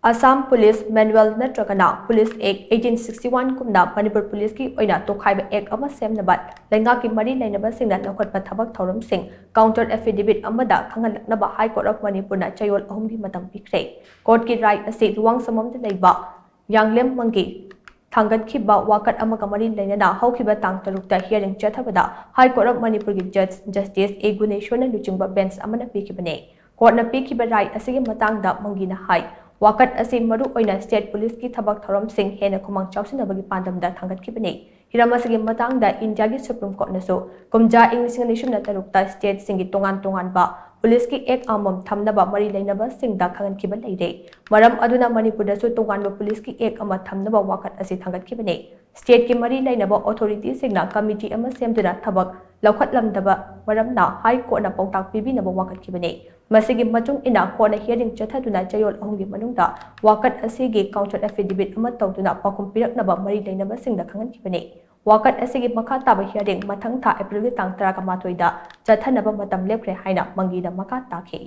Assam Police Manual nattragana Police Act 1861 kumna Manipur Police ki Oina Tokhaiba Act ama Semnaba leingak ki mari leinaba shingna Loukhatpa Thabak thabak-thouram shing counter affidavit amada Khanghallaknaba High Court of Manipur na chayol ahumgi Matam Pikhre court ki right ase luwang samam da leiba yanglem mangi thangat khiba wakat amaga mari leinana haukiba tang tarukta hearing chathabada High Court of Manipur ki Judge Justice A Guneshona luchingba bench amana pikibane court na pikiba right ase ki matang da mangi na hai wakat ase maru oina state police ki thabak-thouram shing hena khumang chawsinabagi pandamda thangatkibane hiram asigi matangda India ki Supreme Court naso kumja ing 2023 state singi tongan ba police ki ek amam thamnaba mari leinaba singda khangankiba leire maram aduna Manipur da su tongan police ki ek ama thamnaba wakat ase thangatkibane state ki mari leinaba authority singna committee ama semduna thabak Loukhatlamdaba maramna High Court na pautak pibinaba wakatkibane masigi matung ina court na hearing chathaduna chayol ahumgi manungda wakat asigi counter affidavit ama tawduna pakum piraknaba mari leinaba singda khangankibane wakat asigi makha taba hearing mathang tha April gi tang 19 da chathanaba matam lepkhre haina mangi da makha takhe